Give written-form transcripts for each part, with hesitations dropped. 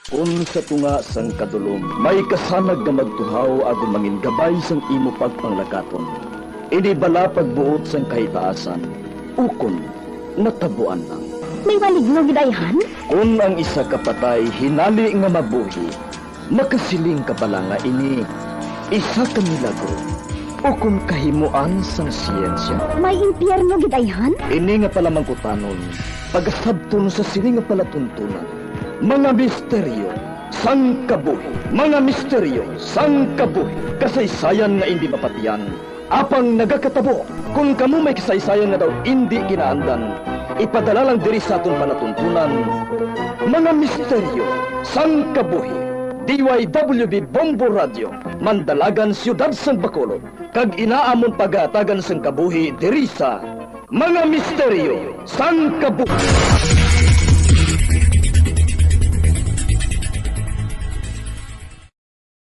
Kung sa tunga sang kadulom, may kasanag nga magtuhaw agong mangin gabay sang imo pagpanglakaton. Ini bala pagbuot sang kahitaasan, ukon, natabuan lang. May maligno gidayhan? Kung ang isa kapatay hinali nga mabuhi, makasiling ka pala nga ini, isa ka milagro, o kung kahimuan sang siyensya. May impyerno gidayhan? Ini nga pala mangkutanon, pagasabton sa sili nga palatuntunan. Mga misteryo, sang kabuhi. Mga misteryo, sang kabuhi. Kasaysayan nga hindi mapatiyan. Apang nagakatabo, kung kamo may kasaysayan nga daw hindi ginaandan, ipadala lang diri sa atong palatuntunan. Mga misteryo, sang kabuhi. DYWB Bombo Radio, Mandalagan, Siyudad San Bacolod. Kag inaamon pagatagan sang kabuhi diri sa Mga Misteryo, sang kabuhi.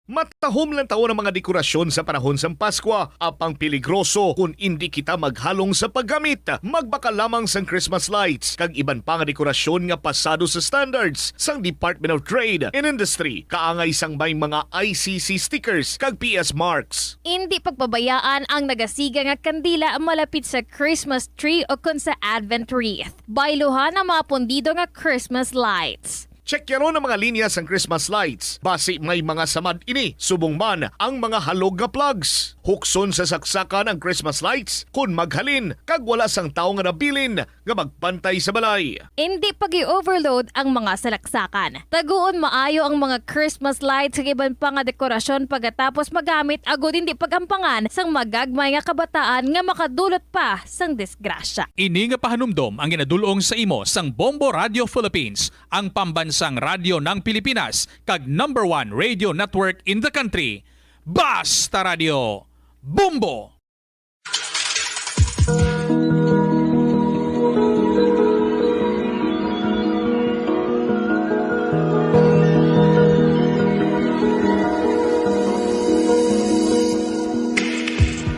Matahom lang taon ang mga dekorasyon sa panahon sa Pasko. Apang peligroso kung hindi kita maghalong sa paggamit. Magbaka lamang sang Christmas lights kag iban pa nga dekorasyon nga pasado sa standards sang Department of Trade and Industry. Kaangay sang may mga ICC stickers kag PS marks. Hindi pagpabayaan ang nagasiga nga kandila malapit sa Christmas tree o kun sa Advent wreath. Bailuhan ang mga pondido nga Christmas lights. Check yaron ang mga linya sang Christmas lights. Basi may mga samad ini. Subong man ang mga halog nga plugs. Hukson sa saksakan ang Christmas lights kung maghalin kag wala sang tao nga nabilin nga magpantay sa balay. Hindi pag-i-overload ang mga salaksakan. Taguon maayo ang mga Christmas lights sa iban pa nga dekorasyon pagkatapos magamit agud hindi pagampangan sang magagmay nga kabataan nga makadulot pa sang disgrasya. Ini nga pahanumdom ang ginadulong sa imo sang Bombo Radio Philippines, ang pambansang radyo ng Pilipinas kag #1 radio network in the country. Basta Radio Bombo!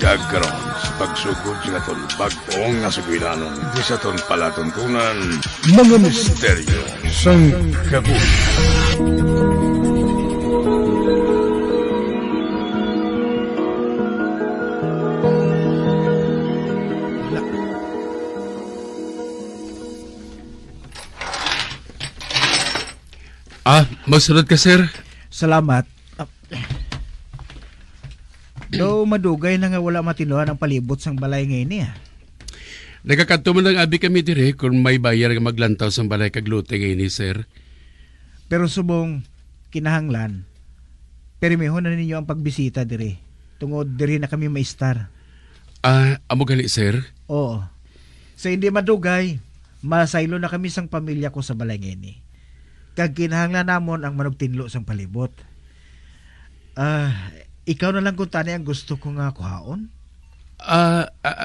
Kagkaroon sa pagsugod sa aton bagong nga suginanon di sa aton palatuntunan mga misteryo sang kabuhi. Magsunod ka, sir. Salamat. Do madugay na nga wala matinuhan ang palibot sang balay ngayon niya. Nagkakanto man lang abi kami dire kung may bayar nga maglantaw sang balay kag lote ngayon ni sir. Pero subong kinahanglan, permihon na ninyo ang pagbisita dire. Tungod dire na kami maistar. Amo gali, sir? Oo. Sa hindi madugay, masaylo na kami sang pamilya ko sa balay ngayon ni. Kag kinahanglan namon ang manugtinlo sang palibot. Ikaw na lang kung tani ang gusto ko nga kuhaon?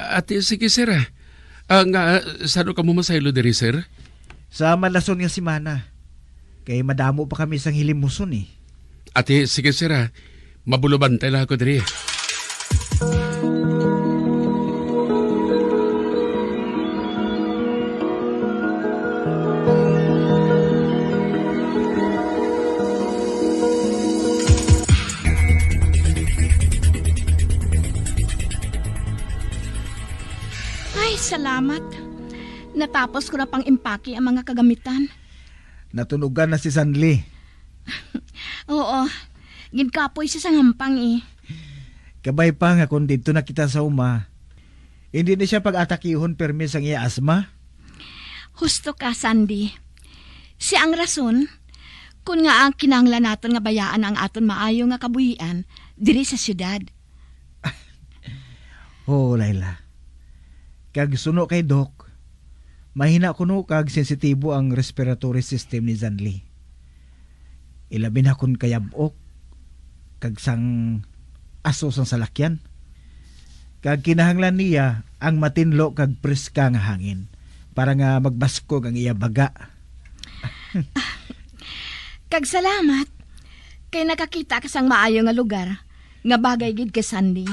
Ate, sige, sir. Nga, saan ka mo masaylo diri, sir? Sa malason nga simana. Kay madamo pa kami sang hilimuson eh. Ate, sige, sir. Mabulubantay lang ako diri. Salamat. Natapos ko na pang impake ang mga kagamitan. Natunugan na si Sanli. Oo. Ginkapoy siya sa hampang eh. Kabay pa nga kung dito na kita sa uma. Hindi na siya pag-atakihon permis ang iya asma. Husto ka, Sandy. Si ang rason, kung nga ang kinanglan naton nga bayaan ang aton maayo nga kabuhian diri sa syudad. Oh, Layla. Kag suno kay Doc, mahina kuno kag sensitibo ang respiratory system ni Zanli. Ilabi na kun kayabok, kag sang aso sang salakyan. Kag kinahanglan niya ang matinlo kag preska nga hangin para nga magbaskog ang iya baga. Kag salamat, kay nakakita ka sang maayo nga lugar, nga bagay gid ka Sandy.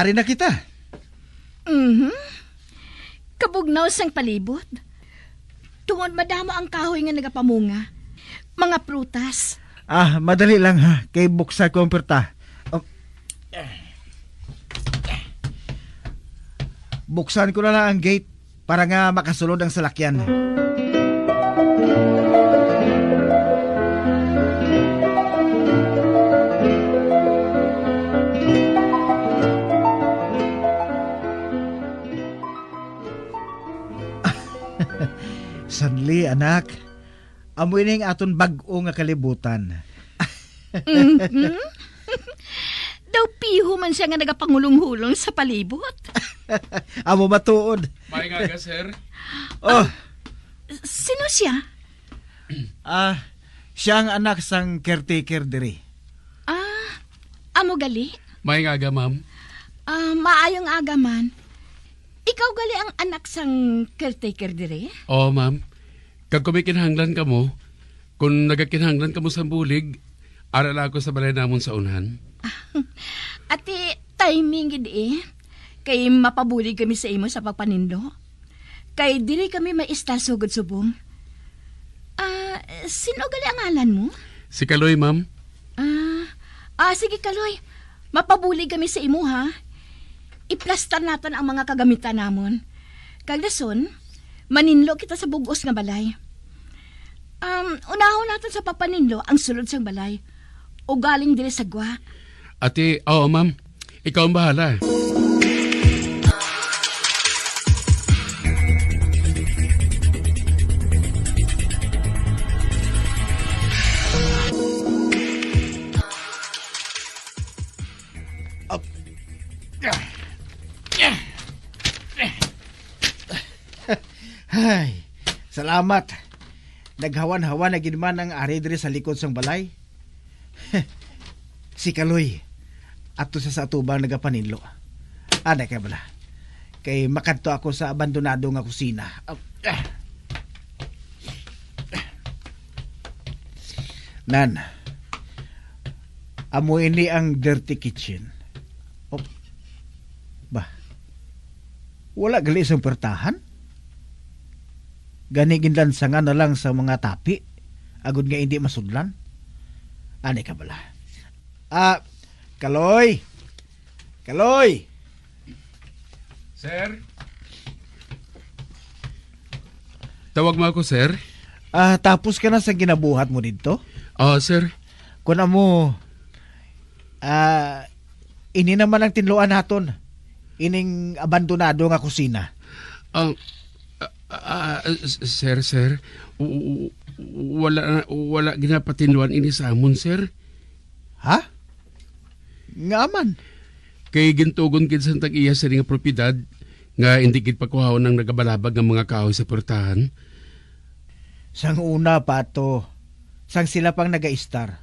ari na kita. Kabugnaw sang palibot. Tungod madama ang kahoy nga nagapamunga. Mga prutas. Madali lang ha. Kay buksa ko ang perta. Buksan ko na lang ang gate para nga makasulod ang salakyan. Sanli, anak. Amoy na yung aton bag-o nga kalibutan. Daw piho man siya nga nagapangulong-hulong sa palibot. Amo matuod. May nga ka, sir. Sino siya? Siya ang anak sang caretaker diri. Amo gali? May nga ga, ma'am. Maayong agaman. Ikaw gali ang anak sang caretaker dire? Oo, ma'am. Kag kumikinhanglan ka mo, kung nagakinhanglan ka mo sa bulig, aral ako sa balay namon sa unahan. Ati, timing gid kay mapabulig kami sa imo sa pagpanindo. Kay dili kami maista sugod subong. Sino gali ang ngalan mo? Si Kaloy, ma'am. Sige Kaloy. Mapabulig kami sa imo ha. Iplastar natin ang mga kagamitan namon. Kagdason, maninlo kita sa bugos nga balay. Unahon natin sa pagpaninlo ang sulod sang balay. O galing dili sa gwa. Ate, oo, ma'am. Ikaw ang bahala. Ay, salamat. Naghawan-hawan na ginman ang ari diri sa likod sang balay. Si Kaloy, ato sa atubang nagapaninlo. Kay bala. Kay makadto ako sa abandonado nga kusina. Nan, amo ini ang dirty kitchen. Wala gali isang pertahan? Gani ginlansangan na lang sa mga tapi, agud nga hindi masudlan. Ka bala. Kaloy! Kaloy! Sir? Tawag mo ako, sir? Tapos ka na sa ginabuhat mo dito? Oo, sir. Kuna mo, ini naman ang tinluan naton. Ining abandonado nga kusina. Sir, wala ginapatinluan ini sa amon, sir. Ha? Nga man. Kay gintugon kid sa tag-iya sa nga propiedad nga hindi kid pakuhawon ng nagabalabag ng mga kahoy sa portahan. Sang una pa to, sang sila pang naga-star.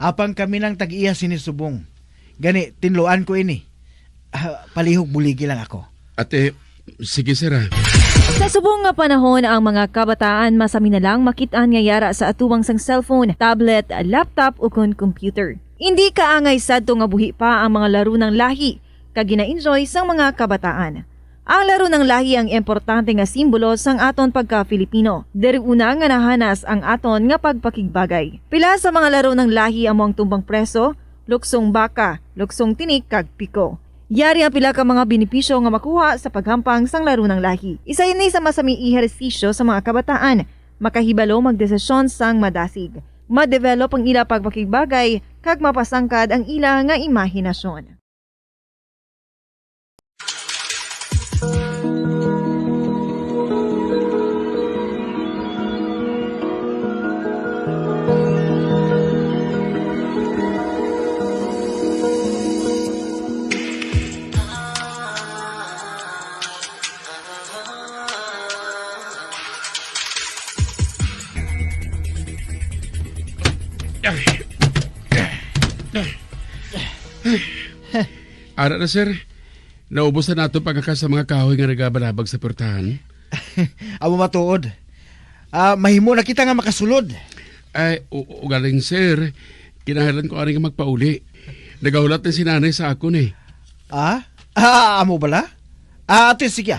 Apang kami ng tag-iya sinisubong. Gani, tinluan ko ini. Palihog buligi lang ako. Ate, sige sir. Sa subong nga panahon, ang mga kabataan masami na lang makitaan nga yara sa atuwang sang cellphone, tablet, laptop o kun computer. Hindi kaangay sadto nga buhi pa ang mga laro ng lahi kag gina-enjoy sang mga kabataan. Ang laro ng lahi ang importante nga simbolo sang aton pagka-Filipino. Diri una nga nahanas ang aton nga pagpakigbagay. Pila sa mga laro ng lahi among tumbang preso, luksong baka, luksong tinik kag piko. Yari ang pila ka mga benepisyo nga makuha sa paghampang sang laro ng lahi. Isa ini sa masami ehersisyo sa mga kabataan, makahibalo magdesisyon sang madasig, ma-develop ang ila pagpakigbagay, kag mapasangkad ang ila nga imahinasyon. Ara na sir, naubos na nato pagkakas sa mga kahoy nga nagabalabag sa portahan. Amo matuod. Mahimo na kita nga makasulod. Ay, galing sir, kinahanglan ko ani nga magpauli. Nagahulat na si nanay sa akon eh. Amo bala? Ate, sige.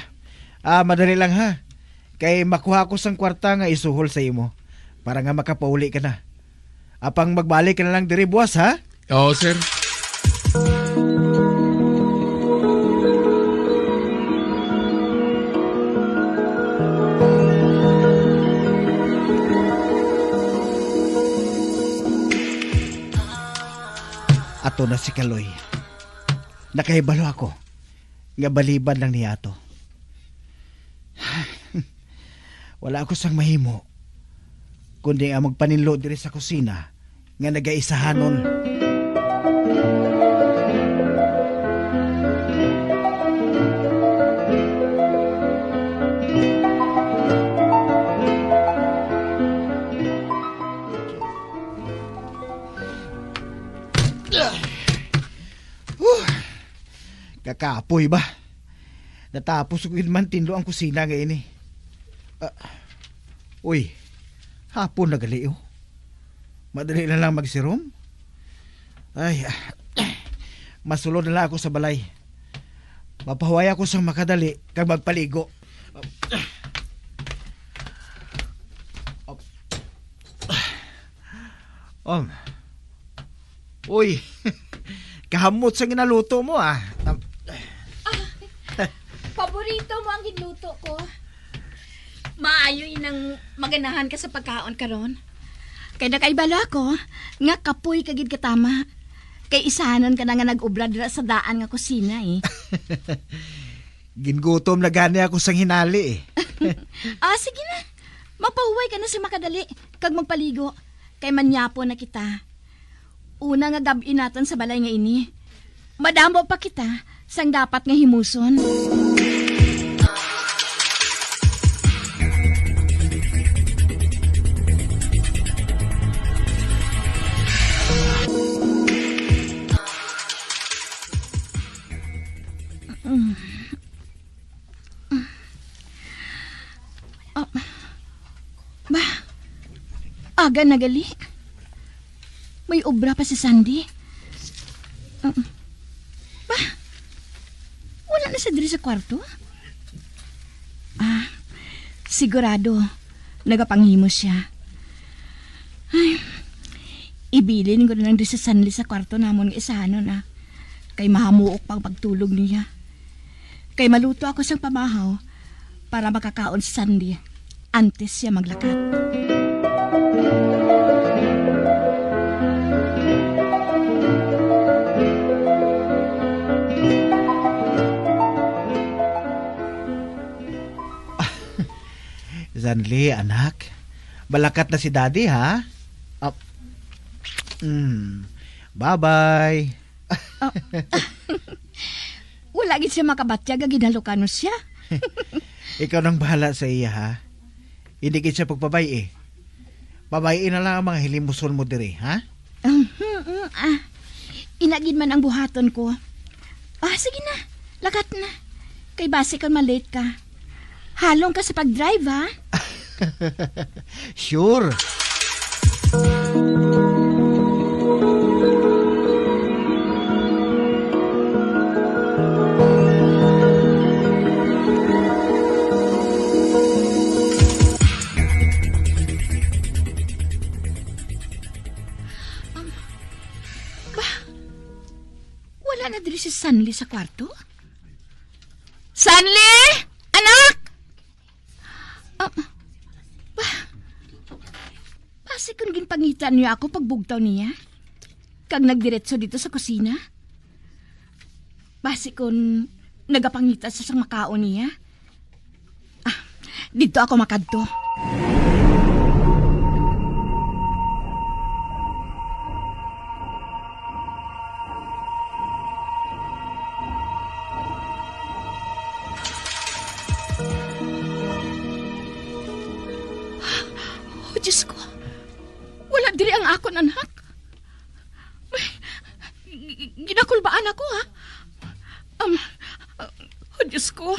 Madali lang ha. Kay makuha ko sang kwarta nga isuhol sa imo. Para nga makapauli ka na. Apang magbalik ka na lang diri buwas ha? Oo, sir. Ato na si Kaloy. Nakahibalo ako. Nga baliban lang niya ato. Wala ako sang mahimo. Kundi nga magpaninlo diri sa kusina nga nagaisahanon. Kakaapoy ba? Natapos ko man tinlo ang kusina ngayon eh. Uy, hapon na gali oh. Madali na lang magsirom. Ay, masulod na lang ako sa balay. Mapahuway ako sa makadali kag magpaligo. Uy, kahamot sa ginaluto mo ah. Paborito mo ang ginluto ko. Maayo inang maganahan ka sa pagkaon karon. Kay nakaibala ko nga kapoy kagid katama. Kay isahanon ka na nga nag-ubra dira sa daan nga kusina eh. Gingutom na gani ako sang hinali eh. Sige na. Mapahuway ka na sa makadali kag magpaligo. Kay manyapo na kita. Una nga gabi naton sa balay nga ini. Madamo pa kita sang dapat nga himuson. Aga nagali. May obra pa si Sandy. Wala na siya diri sa kwarto? Sigurado. Nagapanghimo siya. Ay, ibilin ko na lang diri sa Sandy sa kwarto namon ng isahanon na. Kay mahamuok pang pagtulog niya. Kay maluto ako sa pamahaw para makakaon si Sandy antes siya maglakat. Zanli, anak. Balakat na si daddy, ha? Bye-bye. Wala gid siya makabatyag, ginalukan mo siya. Ikaw nang bahala sa iya, ha? Hindi gid siya pagpabay, eh. Babayin na lang ang mga hilimuson mo diri, ha? Inagid man ang buhaton ko. Sige na. Lakat na. Kay base kang malate ka. Halong ka sa pag-drive, ha? Sure. Wala na diri si Sanli sa kwarto? Sanli! Anak! Basi kung ginpangitan niya ako pagbugtaw niya, kag nagdiretso dito sa kusina. Basi kung nagapangita sa sang makaon niya. Dito ako makadto. Diyos ko, wala diri ang akon anak. Ginakulbaan ako, ha? Diyos ko,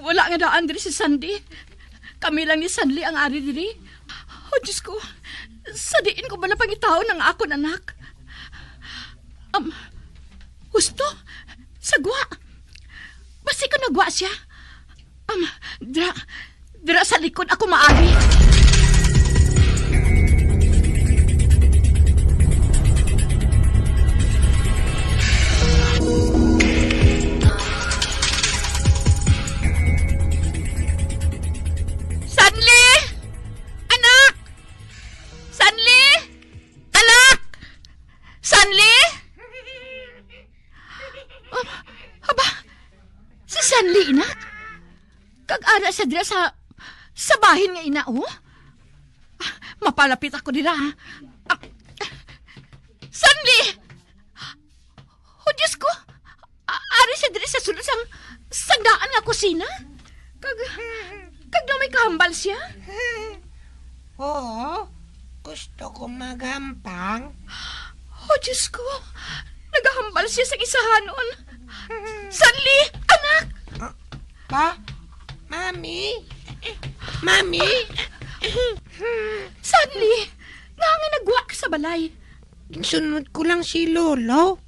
wala nga daan diri si Sandy. Kami lang ni Sandy ang ari diri. Diyos ko, sadiin ko bala pangitaon ng akon anak. Gusto? Sagwa. Basi ko nagwa siya. Dira sa likod ako maagi. Sanli! Anak! Sanli! Anak! Sanli! Aba, si Sanli, inak? Kag-ara sa dira sa bahin nga ina, oh? Mapalapit ako dira, ha? Sanli! Oh, Diyos ko! Ari sa dira sa sulod sang daan nga kusina? Kag na may kahambal siya? Oo, gusto ko magampang. Oh, Diyos ko! Nagahambal siya sa isahanon. Sanli! Anak! Pa? Mami? Mami? Sanli! Nangin nagwa ka sa balay. Sunod ko lang si Lolo.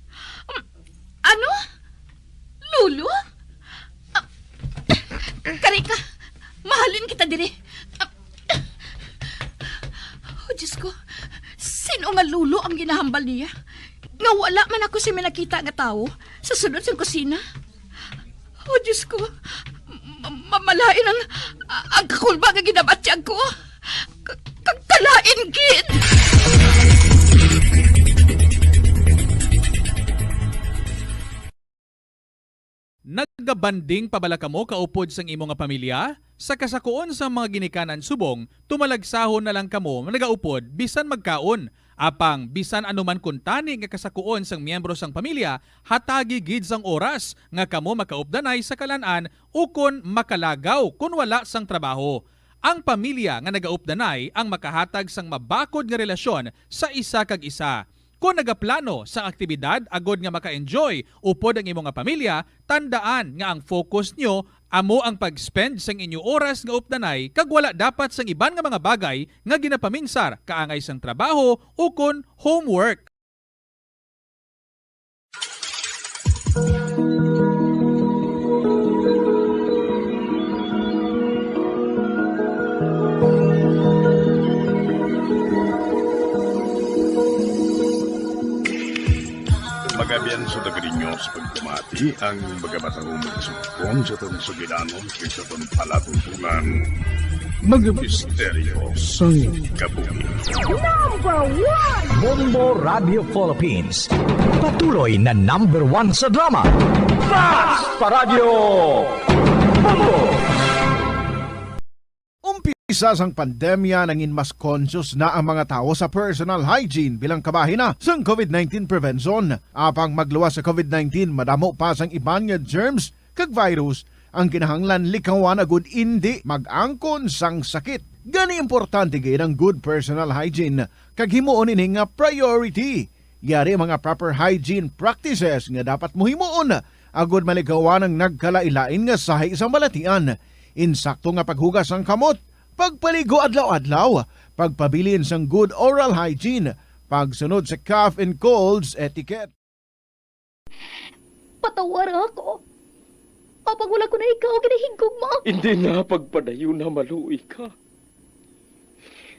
Ano? Lulo? Karika, mahalin kita diri. Oh, Diyos ko. Sino nga lulo ang ginahambal niya? Nga wala man ako si minakita nga tao sa sunod sa kusina. Oh, Diyos ko. Mamalain ang kakulba nga ginabatyag ko. Kalain, kid! Nagabanding pabalaka mo kaupod sang imo nga pamilya? Sa kasakuon sa mga ginikanan subong, tumalagsahon na lang kamo nagaupod bisan magkaon. Apang bisan anuman kuntani nga kasakuon sang miyembro sang pamilya, hatagi gid sang oras nga kamo makaupdanay sa kalan-an ukon makalagaw kun wala sang trabaho. Ang pamilya nga nagaupdanay ang makahatag sang mabakod nga relasyon sa isa kag isa. Kung nagaplano sa aktibidad agod nga maka-enjoy upod ang imong nga pamilya, tandaan nga ang focus nyo amo ang pag-spend sang inyo oras nga updanay kag wala dapat sang iban nga mga bagay nga ginapaminsar kaangay sang trabaho ukon homework. Magabian sa tagarinyo sa pagkumati ang magabatang umagsukon sa itong sugilanon kaysa itong palatuntunan. Mga misteryo sa kabuhi. Bombo Radio Philippines. Patuloy na #1 sa drama. Basta Radio Bombo! Umpisa sang pandemya nangin mas conscious na ang mga tao sa personal hygiene bilang kabahina sang COVID-19 prevention. Apang magluwas sa COVID-19, madamo pa sang iban nga germs kag virus ang kinahanglan likawan agud indi mag-angkon sang sakit. Gani importante gid ang good personal hygiene kag himuon ini nga priority. Yari mga proper hygiene practices nga dapat mohimuon agud malikawan ang nagkalailain nga sahi sa malatian. Insakto nga paghugas sang kamot, pagpaligo adlaw-adlaw, pagpabilin sang good oral hygiene, pagsunod sa cough and colds etiquette. Patawar ako. Apag wala ko na ikaw, kinahigog mo. Hindi na pagpadayo na maluwi ka.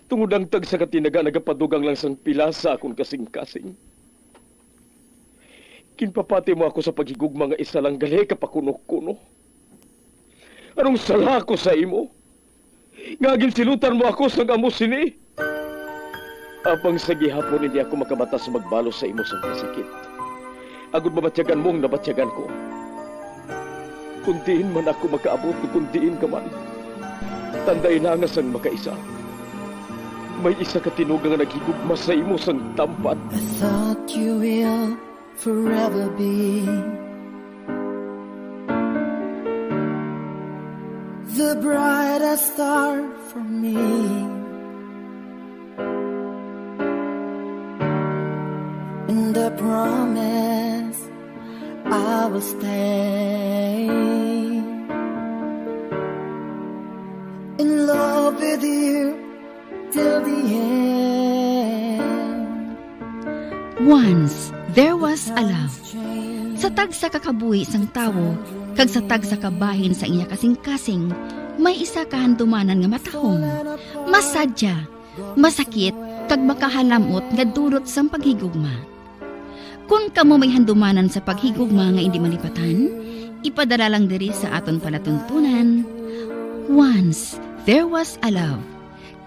Tungod ang tag sa katinaga nagapadugang lang sang pila sa akong kasing-kasing. Kinpapati mo ako sa paghigugma nga isa lang gali kapakuno-kuno. Anong sala ko sa imo? Ngagin silutan mo ako sa amo sini. Apang sa gihapon hindi ako makabatas magbalo sa imo sa sakit. Agud mabatyagan mong nabatyagan ko. Kundiin man ako makaabot o kundiin ka man. Tanday na nga sang makaisa. May isa ka tinugang nga naghigugma sa imo sang tampat. I thought you will forever be the brightest star for me. And I promise I will stay in love with you till the end. Once there was a love Sa tagsa kakabuhi sang tawo, kag sa tagsa kabahin sa iya kasing-kasing, may isa kahandumanan nga matahong. Masadya, masakit, kag makahalamot nga durot sang paghigugma. Kung kamo may handumanan sa paghigugma nga hindi malipatan, ipadala lang diri sa aton palatuntunan. Once there was a love.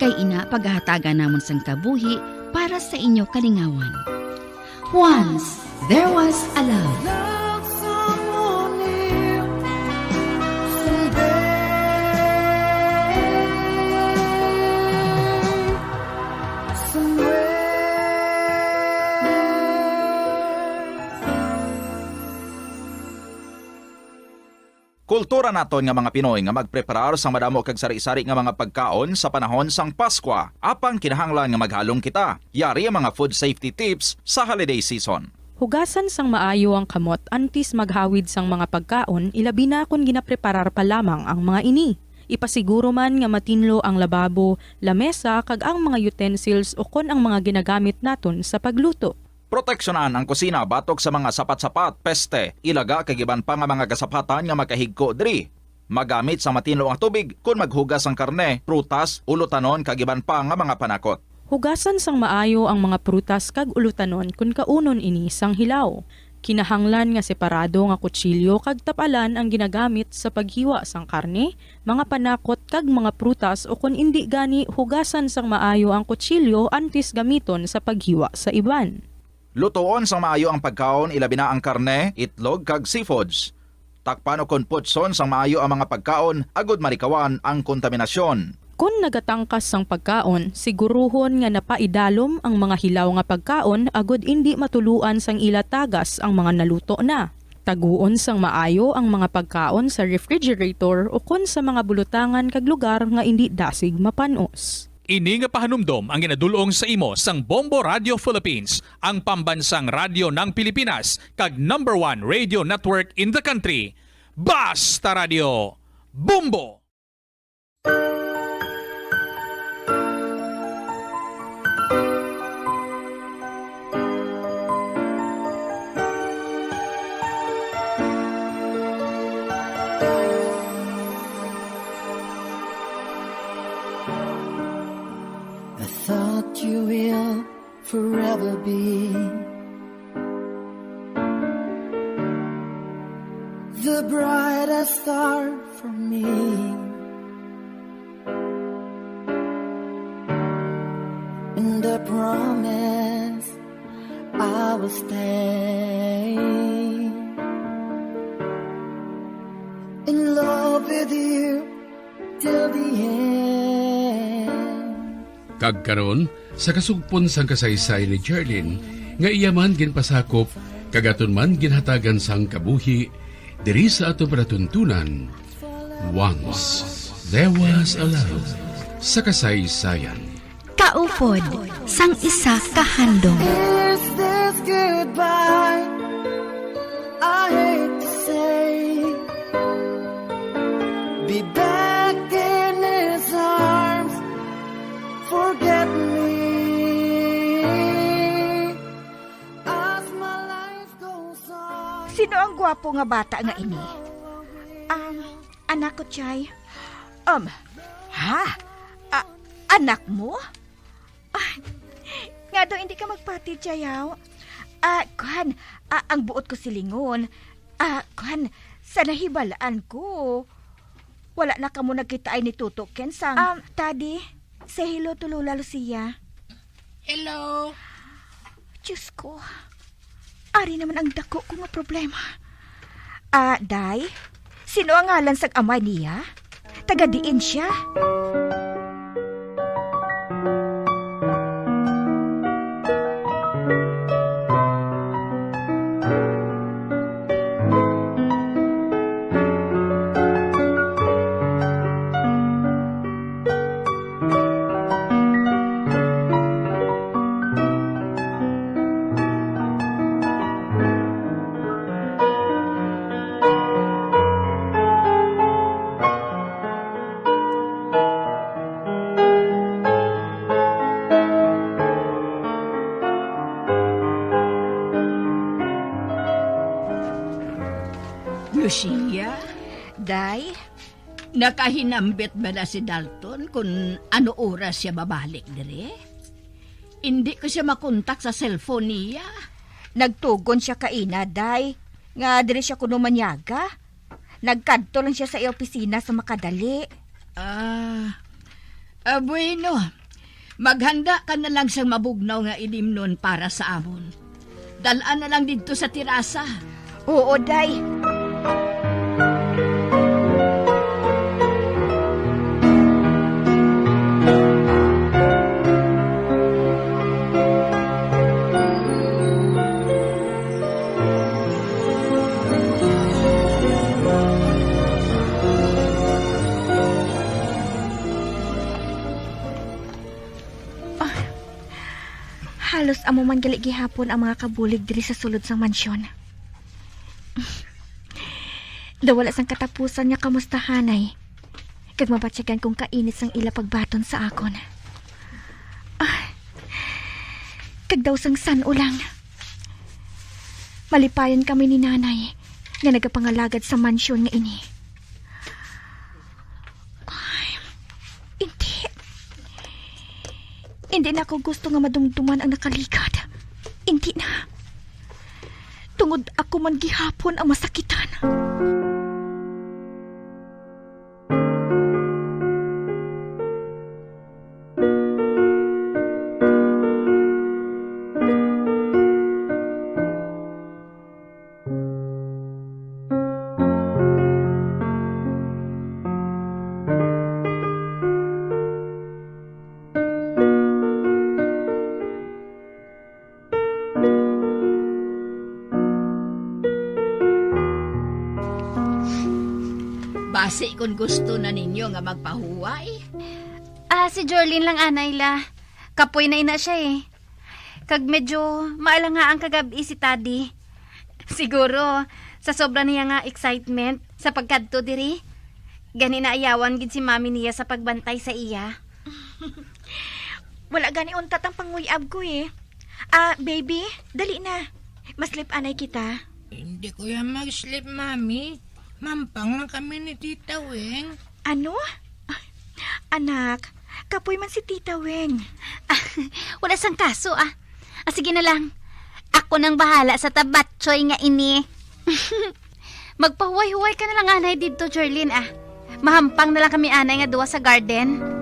Kay ina paghahatagan namon sang kabuhi para sa inyo kalingawan. Once there was a love. Kultura naton nga mga Pinoy nga magpreparar sang madamo kag sari-sari nga mga pagkaon sa panahon sang Pasko, apang kinahanglan nga maghalong kita. Yari ang mga food safety tips sa holiday season. Hugasan sang maayo ang kamot antes maghawid sang mga pagkaon, ilabi na kung ginapreparar pa lamang ang mga ini. Ipasiguro man nga matinlo ang lababo, lamesa kag ang mga utensils o kon ang mga ginagamit naton sa pagluto. Proteksyonan ang kusina batok sa mga sapat-sapat, peste, ilaga kag iban pa nga mga gasapatan nga makahigko diri. Magamit sa matinlo ang tubig kung maghugas ang karne, prutas, ulutanon kag iban pa nga mga panakot. Hugasan sang maayo ang mga prutas kag ulutanon kung kaunon ini sang hilaw. Kinahanglan nga separado nga kutsilyo kag tapalan ang ginagamit sa paghiwa sang karne, mga panakot kag mga prutas o kung indi gani hugasan sang maayo ang kutsilyo antes gamiton sa paghiwa sa iban. Lutoon sang maayo ang pagkaon, ilabi na ang karne, itlog kag seafoods. Takpan o konputson sang maayo ang mga pagkaon, agud marikawan ang kontaminasyon. Kung nagatangkas sang pagkaon, siguruhon nga napaidalom ang mga hilaw nga pagkaon agud indi matuluan sang ilatagas ang mga naluto na. Taguon sang maayo ang mga pagkaon sa refrigerator o kun sa mga bulutangan kag lugar nga indi dasig mapanos. Ini nga pahanumdom ang ginadulong sa imo sang Bombo Radio Philippines, ang pambansang radyo ng Pilipinas kag #1 radio network in the country. Basta Radio Bombo! Thought you will forever be the brightest star for me. And I promise I will stay in love with you till the end. Kagkaron sa kasugpon sang kasaysay ni Charlene nga iyaman ginpasakop kagaton man ginhatagan sang kabuhi diri sa ato palatuntunan. Once there was a love sa kasaysayan. Kaupod sang isa kahandom. Is this goodbye? I hate to say. Be back in his arms. Forget me. As my life goes on. Sino ang gwapo nga bata nga ini? Anak ko, Chay. Anak mo? Nga daw hindi ka magpati, Chayaw. Ang buot ko silingon. Sa nahibalaan ko. Wala na ka mo nagkita ay ni Tuto Ken sang... Daddy, say hello to Lola Lucia. Hello. Diyos ko. Ari naman ang dako ko nga problema. Day, sino ang ngalan sa amay niya? Taga-diin siya. Day, nakahinambit ba na si Dalton kung ano oras siya babalik dire? Hindi ko siya makontak sa cellphone niya. Nagtugon siya kaina, Day. Nga dire siya kuno manyaga. Nagkadto lang siya sa opisina sa makadali. Bueno. Maghanda ka na lang siyang mabugnaw nga inimnon para sa amon. Dalaan na lang dito sa tirasa. Oo, Day. Halos amo man gali gihapon ang mga kabulig diri sa sulod sang mansyon. Dawala sang katapusan nga kamustahanay. Kag mabatyagan kong kainit sang ila pagbaton sa akon. Kag daw sang sanulang. Malipayan kami ni nanay nga nagapangalagad sa mansyon nga ini. Hindi na ako gusto nga madumduman ang nakaligad. Hindi na. Tungod ako man gihapon ang masakitan. Base kung gusto na ninyo nga magpahuway. Si Jorlin lang, Anayla. Kapoy na ina siya eh. Kag medyo maalang nga ang kagabi si Taddy. Siguro, sa sobra niya nga excitement sa pagkadto diri. Gani na ayawan gid si mami niya sa pagbantay sa iya. Wala gani untat ang panguyab ko eh. Baby, dali na. Maslip anay kita. Hindi ko yan mag-sleep, Mami. Mampang na kami ni Tita Weng. Ano? Anak, kapoy man si Tita Weng. Wala sang kaso sige na lang. Ako nang bahala sa tabatsoy nga ini. Magpahuway-huway ka na lang anay dito, Jorlin Mahampang na lang kami anay nga duwa sa garden.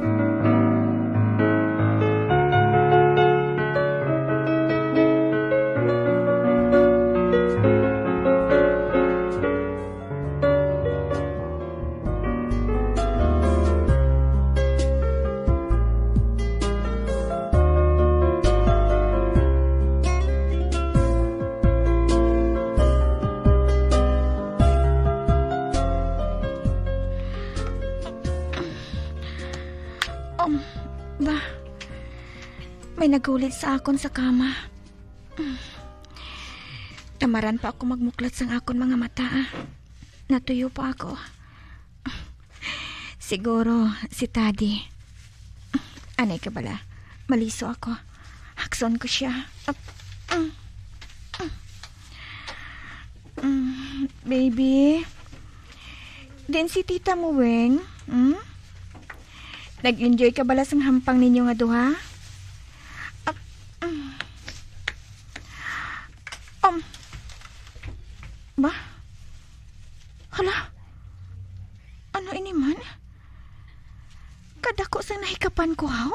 May nagulit sa akon sa kama. Tamaran pa ako magmuklat sang akon mga mata. Natuyo pa ako. Siguro si Taddy. Anay ka bala? Maliso ako. Hakson ko siya. Baby? Din si Tita mo, Weng? Nag-enjoy ka bala sang hampang ninyo nga duha? Ba? Hala? Ano ini man? Kadako sang nahikapan ko, haw?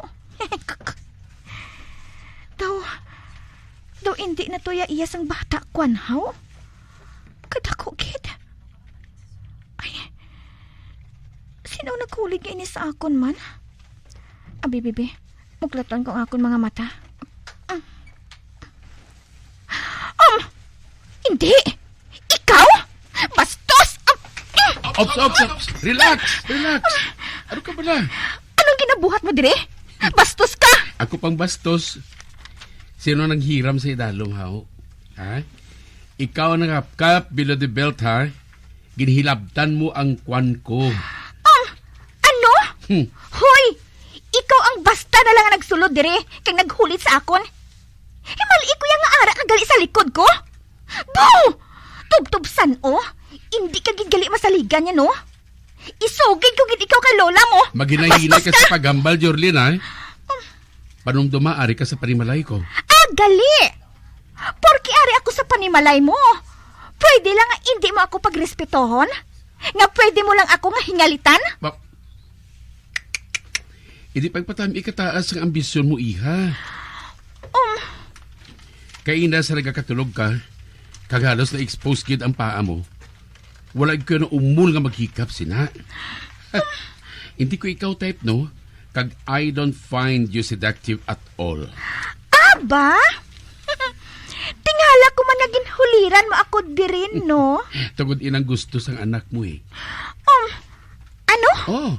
Daw hindi na to iya sang bata kwan, haw? Kadako, kid. Ay, sino nagkulig ini sa akon man? Bibi, muklatan kong akon mga mata. Hindi! Ikaw? Bastos! Ops! Relax! Ano ka ba na? Anong ginabuhat mo dire? Bastos ka! Ako pang bastos. Sino nang hiram sa idalong, haw? Ha? Ikaw ang nangapkap below the belt, ha? Ginhilabtan mo ang kwan ko. Ano? Hoy! Ikaw ang basta na lang ang nagsulod dire kay naghulit sa akon. Mali ko yung ara kagali sa likod ko. Boom! Tubtubsan, Hindi ka gigali masaligan yan, no? Isugid ko gid ikaw kay lola mo. Maginahilay ka sa pagambal, Jorlin, ha? Panumduma, ari ka sa panimalay ko. Ah, gali! Porki ari ako sa panimalay mo. Pwede lang nga hindi mo ako pagrespetohon? Nga pwede mo lang ako nga hingalitan? Hindi pagpatami ikataas ang ambisyon mo, iha. Kaina sa nagkakatulog ka, kagalos na expose gid ang paa mo. Wala ko na umul nga maghikap, sina. Hindi ko ikaw type, no? Kag I don't find you seductive at all. Aba? Tingala ko man naging huliran mo ako dirin, no? Tugod inang gusto sang anak mo, eh. Ano? Oh.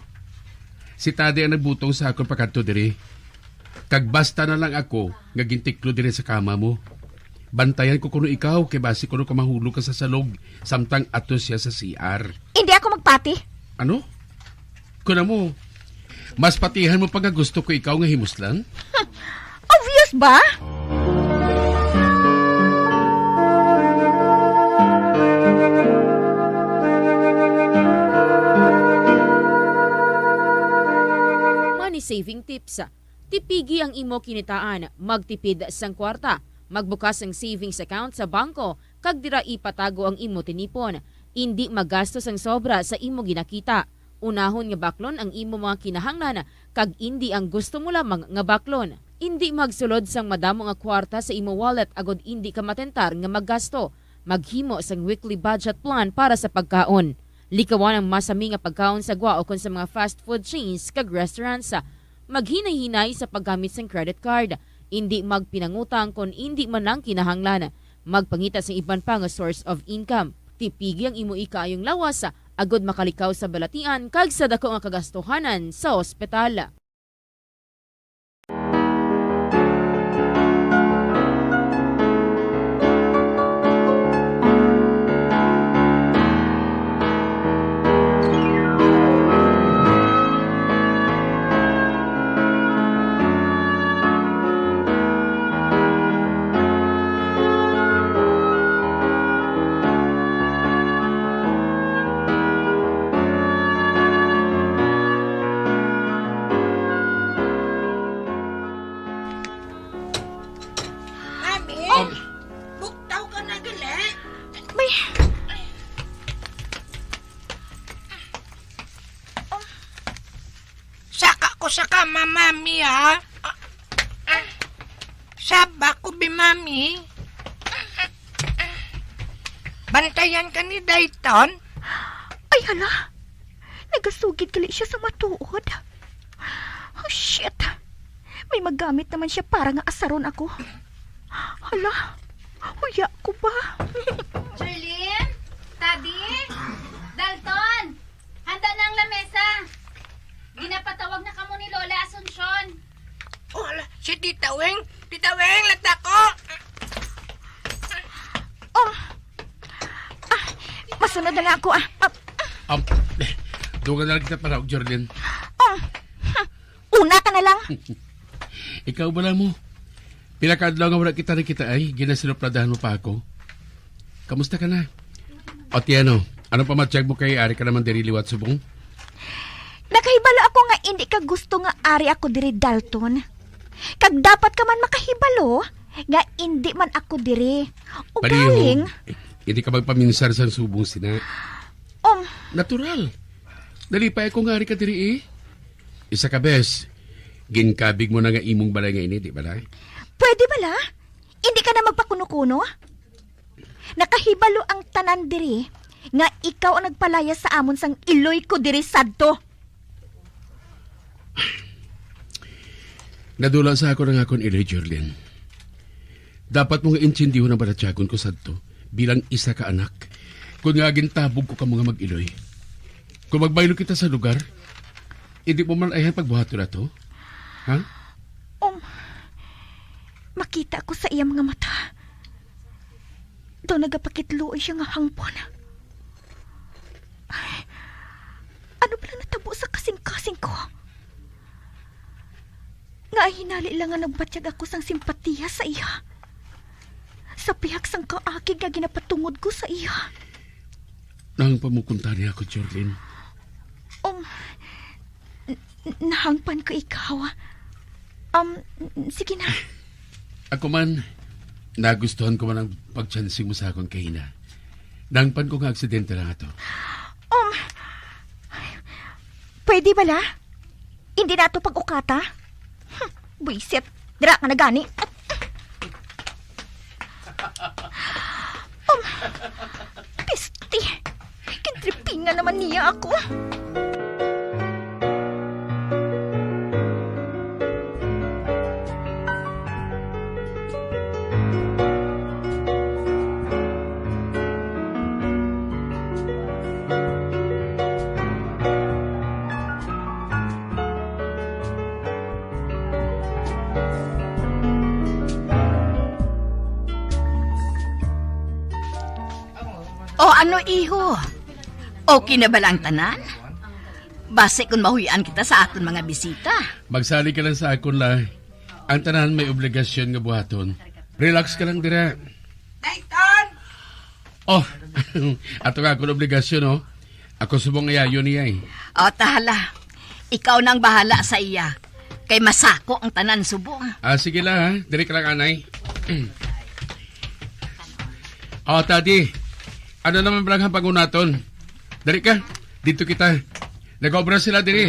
Si Tade ang nagbutong sa akong pagkanto diri. Kag basta na lang ako, nga gintiklo diri sa kama mo. Bantayan ko kuno ikaw, kay basi kuno ka mahulog ka sa salog, samtang ato siya sa CR. Hindi ako magpati. Ano? Kuna mo, mas patihan mo pag gusto ko ikaw nga himuslan? Obvious ba? Money saving tips. Tipigi ang imo kinitaan, magtipid sang kwarta, magbukas ang savings account sa bangko, kag dira ipatago ang imo tinipon. Hindi magastos ang sobra sa imo ginakita. Unahon nga baklon ang imo mga kinahanglan, kag hindi ang gusto mo lamang nga baklon. Hindi magsulod sang madamo nga kwarta sa imo wallet agod hindi ka matentar nga maggasto. Maghimo sang weekly budget plan para sa pagkaon. Likawan ang masami nga pagkaon sa gwa o kon sa mga fast food chains kag restaurants. Maghinay-hinay sa paggamit sang credit card. Hindi magpinangutang kon hindi man lang kinahanglan. Magpangita sa iban pa nga source of income. Tipigi ang imo ikaayong lawas agod makalikaw sa balatian kag sa dako nga kagastuhanan sa ospital. Buktaw ka na gali. May... Saka ko sa kama, mami, ha? Saba ko, bi, mami. Bantayan ka ni Dayton? Ay, hala. Nagasugid gali siya sa matuod. Oh, shit. May magamit naman siya para nga asaron ako. Hala, huya ko ba? Charlene? Tadi? Dalton? Handa na ang lamesa. Ginapatawag na kamo ni Lola Asuncion. Oh, si Tita Weng. Tita Weng, lata ko. Masunod na lang ako, Duga na lang kita para, Jordan. Una ka na lang. Ikaw ba lang mo? Pilakadlaw nga wala kita rin kita ay, ginasinupladahan mo pa ako. Kamusta ka na? O Tiano, anong pamatsyag mo kay ari ka naman diri liwat subong? Nakahibalo ako nga hindi ka gusto nga ari ako diri, Dalton. Kag dapat ka man makahibalo nga hindi man ako diri. O galing... Hindi ka magpaminsar sa subong sina. Natural. Nalipay ako nga ari ka diri eh. Isa ka bes, ginkabig mo na nga imong balay nga ini, di ba na? Pwede bala? Hindi ka na magpakuno-kuno? Nakahibalo ang tanan diri nga ikaw ang nagpalaya sa amon sang iloy ko diri sadto. Nadula sa ako ng akong iloy, Jorlin. Dapat mo nga intindiho na balatyagon ko sadto bilang isa ka anak. Kung nga gintabog ko ka mga mag-iloy. Kung magbaylo kita sa lugar, hindi mo man ayan pagbuhato na to? Ha? Makita ko sa iya mga mata. Doon nagapakitluoy siya nga hangpon. Ay, ano pala natabo sa kasing-kasing ko? Nga hinali lang nga nagbatyag ako sang simpatiya sa iya. Sa pihak sang kaakig nga ginapatungod ko sa iya. Nang pamukunta niya ako, Jorlin. Nahangpan ko ikaw. Sige na. Ako man, nagustuhan ko man ang pagchansing mo sa akong kahina. Nangpan ko nga aksidente lang ito. Pwede bala? Hindi na ito pag-ukata? Buisit. Dira ka na gani. Pesti. Kintripingan naman niya ako. O ano, iho? Okay na ba lang tanan? Base kung mahuyan kita sa aton mga bisita. Magsali ka lang sa akon la. Ang tanan may obligasyon nga buhaton. Relax ka lang dira. Dayton! Oh, ato nga akong obligasyon, oh. Ako subong ayayon niya eh. O tahala, ikaw nang bahala sa iya. Kay masako ang tanan subong. Sige lang ha, diri ka lang anay. Tadi. Ano naman balang pangunaton? Dari ka, dito kita. Nag-obra sila diri.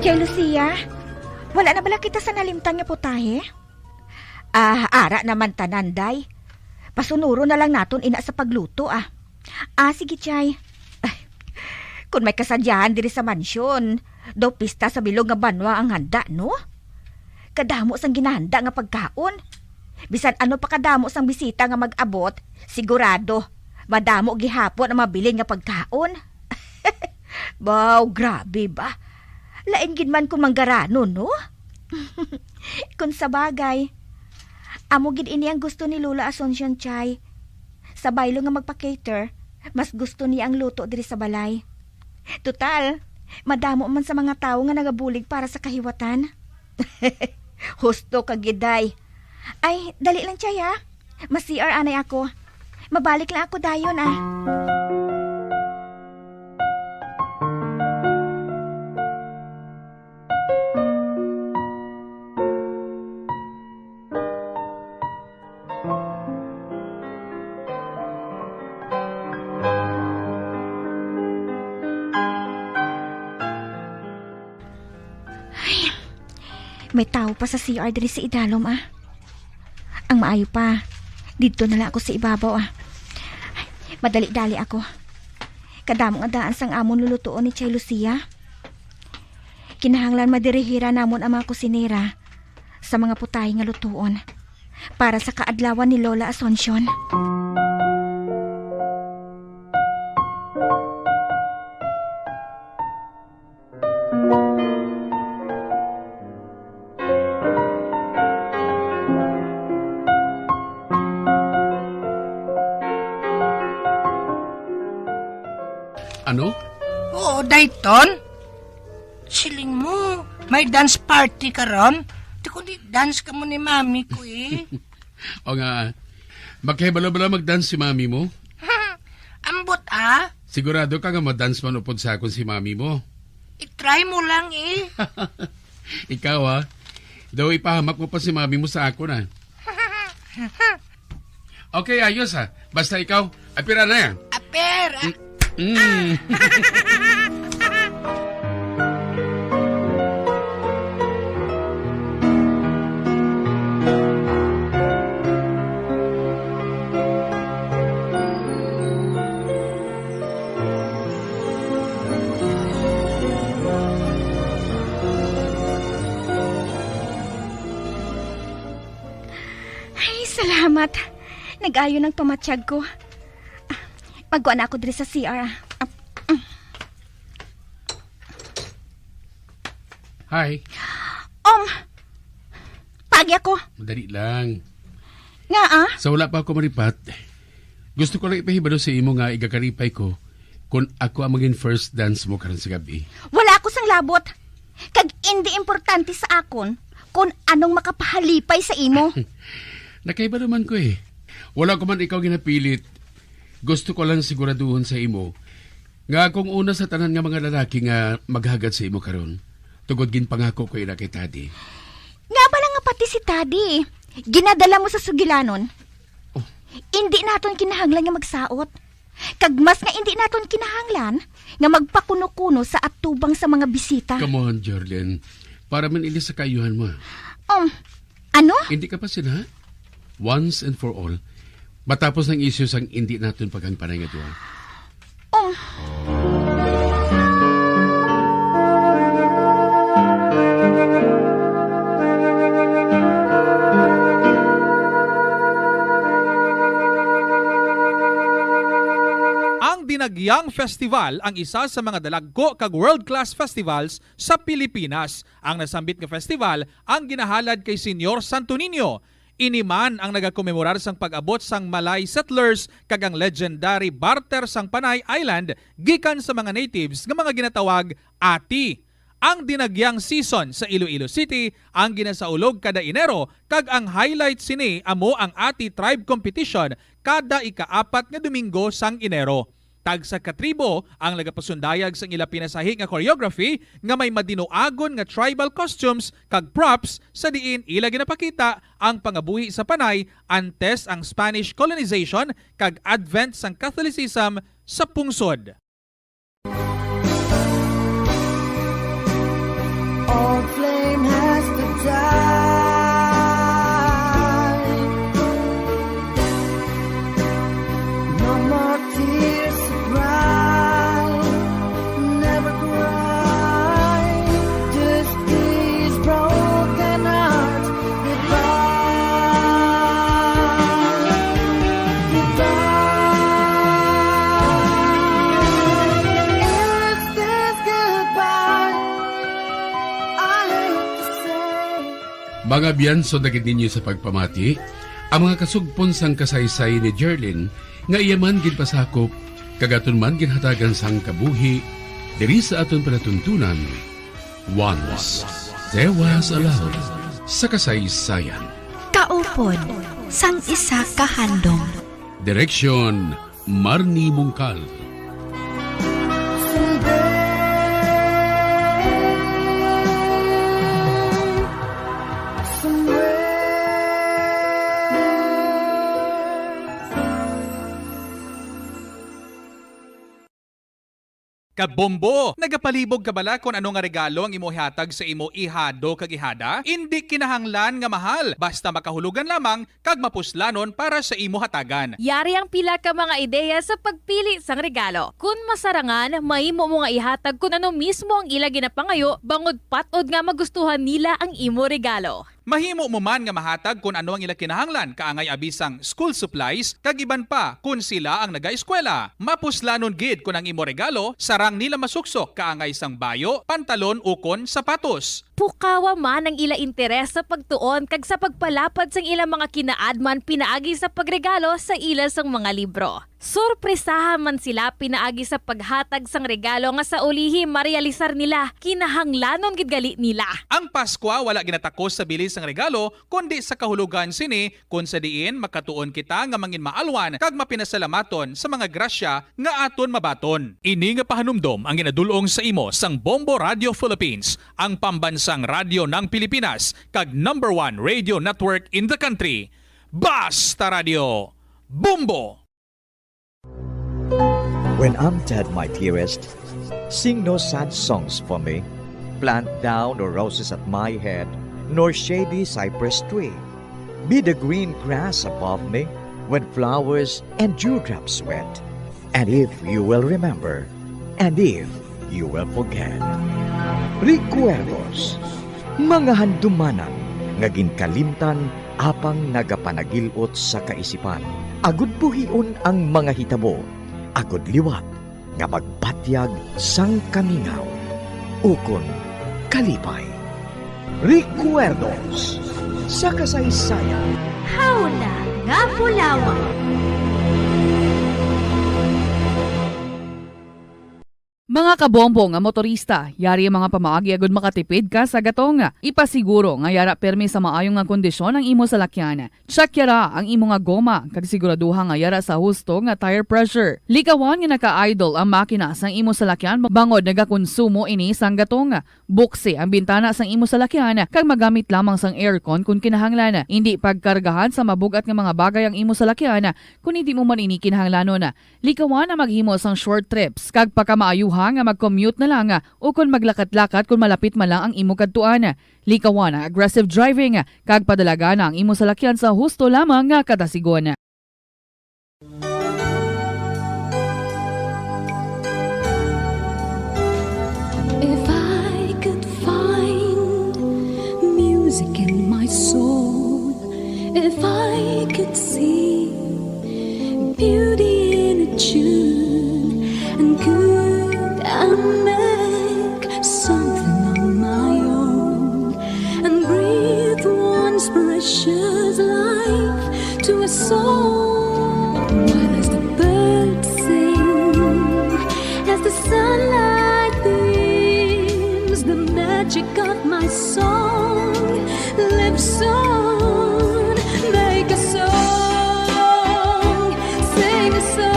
Kay Lucia, wala na bala kita sa nalimtan nga putahe? Ara naman tananday. Pasunuro na lang naton ina sa pagluto sige Chay. Kung may kasadyahan diri sa mansyon, daw pista sa bilog nga banwa ang handa, no? Kadamo sang ginahanda nga pagkaon. Bisan ano pa kadamo sang bisita nga mag-abot, sigurado, madamo gihapon ang mabilin nga pagkaon. Baw, grabe ba? Lain gid man kung manggarano, no? Kung sa bagay, amo gid ini ang gusto ni Lola Asuncion, Chay. Sa baylo nga magpa-cater, mas gusto niya ang luto diri sa balay. Total, madamo man sa mga tao nga nagabulig para sa kahiwatan. Husto kagiday. Ay, dali lang Chay Mas-CR anay ako. Mabalik lang ako dayon May tao pa sa CR diri sa idalom Ang maayo pa, dito na lang ako sa ibabaw Madali-dali ako. Kadamong adaan sang amon lulutuon ni Chay Lucia. Kinahanglan madirihira namon ang mga kusinera sa mga putay nga lutuon para sa kaadlawan ni Lola Asuncion. Ano? Oo, Dayton. Siling mo, may dance party ka ron? Di kundi dance ka mo ni mami ko O nga, magkahibalo-balo mag-dance si mami mo? Ambot Sigurado ka nga mag-dance man upod sa akon si mami mo. I-try mo lang Ikaw daw ipahamak mo pa si mami mo sa akon Okay, ayos Basta ikaw, apira na yan. Apera! Ay, salamat. Nag-ayo ng tumatsyag ko. Magkuha na ako diri sa CR. Hi. Pagi ako. Madali lang. Nga Sa wala pa ako maripat, gusto ko lang ipahibalo sa imo nga igakaripay ko kung ako ang maging first dance mo karon sa gabi. Wala ako sang labot. Kag hindi importante sa akon kung anong makapahalipay sa imo. Nakaiba naman ko Wala ko man ikaw ginapilit. Gusto ko lang siguraduhon sa imo nga kung una sa tanan nga mga lalaki nga maghagad sa imo karon. Tugod gin pangako ko ina kay Tadi. Nga ba lang nga pati si Tadi? Ginadala mo sa sugilanon? Hindi naton kinahanglan nga magsaot. Kag mas nga hindi naton kinahanglan nga magpakuno-kuno sa atubang sa mga bisita. Come on, Jorlin. Para man ili sa kayuhan mo. Ano? Hindi ka pa sina? Once and for all. Matapos ng issues ang hindi natin pagang panay nga duwa. Ang Dinagyang Festival ang isa sa mga dalagko kag world-class festivals sa Pilipinas. Ang nasambit nga festival ang ginahalad kay Senyor Santo Niño. Iniman ang nagakomemorar sang pag-abot sang Malay settlers kag ang legendary barter sang Panay Island gikan sa mga natives nga mga ginatawag Ati. Ang Dinagyang season sa Iloilo City ang ginasaulog kada Enero kag ang highlight sini amo ang Ati Tribe Competition kada ika-4 nga Domingo sang Enero. Tag sa katribo ang nagapasundayag sang ila pinasahi nga choreography nga may madinuagon nga tribal costumes kag props sa diin ila ginapakita ang pangabuhi sa Panay antes ang Spanish colonization kag advent sang Catholicism sa pungsod. Old flame has to die. No more tears to cry. Never cry. Just these broken hearts goodbye. Goodbye. It's this goodbye. Mga biyanso dagit ninyo sa pagpamati, ang mga kasugpon sang kasaysay ni Jerlin nga iyaman gid pasakop kagaton man ginhatagan sang kabuhi diri sa aton panatuntunan. Once there was a love sa kasaysayan. Kaupod, sang isa kahandom. Direksyon Marnie Mungkal. Kabombo, nagapalibog ka bala kung ano nga regalo ang imo hatag sa imo ihado kag ihada? Hindi kinahanglan nga mahal, basta makahulugan lamang kag mapuslanon para sa imo hatagan. Yari ang pila ka mga ideya sa pagpili sang regalo. Kung masarangan, mahimo mo nga ihatag kung ano mismo ang ila ginapangayo, bangod patod nga magustuhan nila ang imo regalo. Mahimo mo man nga mahatag kung ano ang ila kinahanglan kaangay abisang school supplies kag iban pa kung sila ang naga-eskwela. Mapuslanon gid kung ang imo regalo sarang nila masuksok kaangay sang bayo, pantalon ukon sapatos. Pukawa man ang ila interes sa pagtuon kag sa pagpalapad sang ilang mga kinaadman pinaagi sa pagregalo sa ila sang mga libro. Sorpresahan man sila pinaagi sa paghatag sang regalo nga sa ulihi marealisar nila, kinahanglanon gid gali nila. Ang Pasko wala ginatakos sa bilis sang regalo kundi sa kahulugan sini kung sa diin makatuon kita nga mangin maalwan kag mapinasalamaton sa mga grasya nga aton mabaton. Ini nga pahanumdom ang ginadulong sa imo sang Bombo Radio Philippines, ang pambansang radyo ng Pilipinas kag #1 radio network in the country. Basta Radio Bombo! When I'm dead, my dearest, sing no sad songs for me. Plant down no roses at my head, nor shady cypress tree. Be the green grass above me when flowers and dewdrops wet. And if you will remember, and if you will forget. Recuerdos, mga handumanan, nga ginkalimtan apang nagapanagilot sa kaisipan. Agud buhion ang mga hitabo, agud liwat, nga magpatyag sang kamingaw. Ukon kalipay. Recuerdos sa kasaysayan. Hawla nga Pulawan. Mga kabombo nga motorista, yari ang mga pamaagi agud makatipid ka sa gatong. Ipasiguro nga yara permi sa maayong nga kondisyon ang imo salakyan. Check yara ang imo nga goma kag siguraduha nga yara sa husto nga tire pressure. Likawan nga naka-idle ang makina sang imo salakyan bangod nagakonsumo ini sang gatong. Buksi ang bintana sang imo salakyan kag magamit lamang sang aircon kung kinahanglan. Hindi pagkargahan sa mabugat nga mga bagay ang imo salakyan kung hindi mo man ini kinahanglanon. Likawan na maghimo sang short trips kag pagkamaayo nga mag-commute na lang o kung maglakat-lakat kung malapit man lang ang imo kadtuan. Likawan na aggressive driving kag padalaga na ang imo salakyan sa husto lamang nga katasigon. If I could find music in my soul, if I could see beauty in a tune, and could I make something of my own and breathe once precious life to a soul? While as the birds sing, as the sunlight beams, the magic of my song lives on. Make a song, sing a song.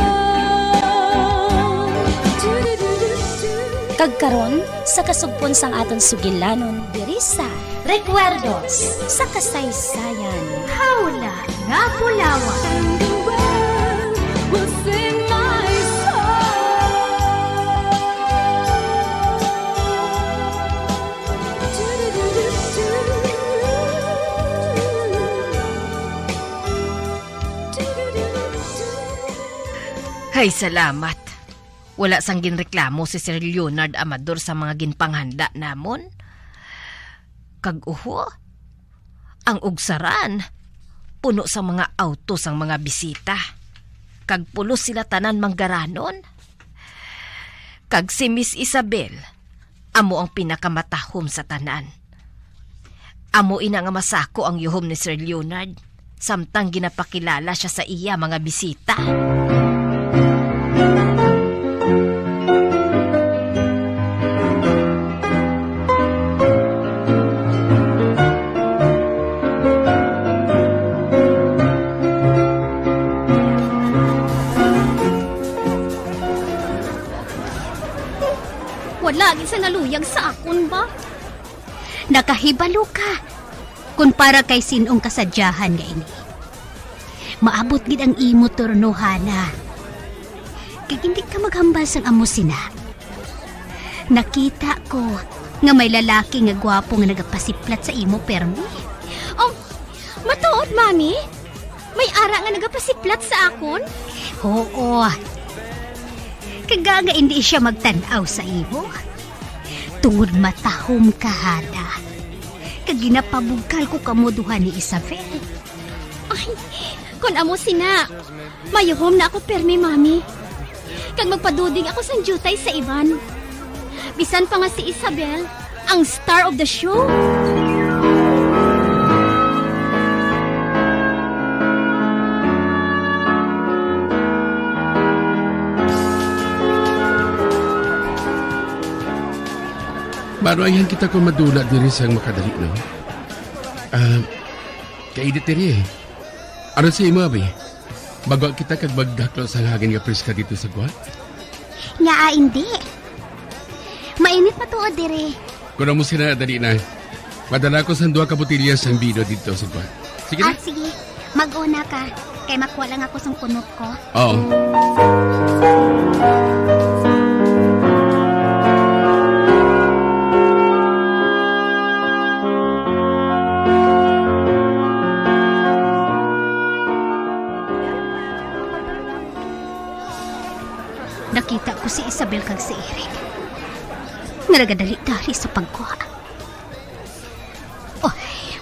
Kagkaron sa kasugpon sang aton sugilanon diri sa Recuerdos sa kasaysayan. Hawla nga Pulawan. Will sing my Hay, salamat. Wala sang ginreklamo si Sir Leonard Amador sa mga ginpanghanda namon. Kag uho, ang ugsaran, puno sa mga auto sang mga bisita. Kag pulos sila tanan manggaranon. Kag si Miss Isabel, amo ang pinakamatahom sa tanan. Amo ina nga masako ang yuhom ni Sir Leonard, samtang ginapakilala siya sa iya mga bisita. Wala gid sa naluyag sa akon ba? Nakahibalo ka. Kung para kay sinong kasadyahan nga ini. Maabot gid ang imo turnohana. Kag hindi ka maghambal sang amo sina. Nakita ko nga may lalaki nga gwapo nga nagapasiplat sa imo permi. Oh, matuod mami? May ara nga nagapasiplat sa akon? Oo. Kagaga hindi siya magtanaw sa imo. Tungod matahom ka hada. Kag ginapabugkal ko kamuduhan ni Isabel. Ay, kun amo sina. Mayuhom na ako permi mami. Kag magpaduding ako sang jutay sa iban. Bisan pa nga si Isabel, ang star of the show. Marayan kita kung madula diri sang makadali, no? Kaidit diri eh. Ano sa imo, abi? Bago kita kag magdaklo sang hagin nga preska dito sa guwat? Nga hindi. Mainit matuod dire. Kung mo sila dali na, madala ko sang 2 ka botilya sang bino dito sa guwat. Sige na. Sige. Mag-una ka. Kay makuha lang ako sang kunot ko. Oo. Nakita ko si Isabel kag si Eric. Nga nagadali-dali sa pagkuha. Oy,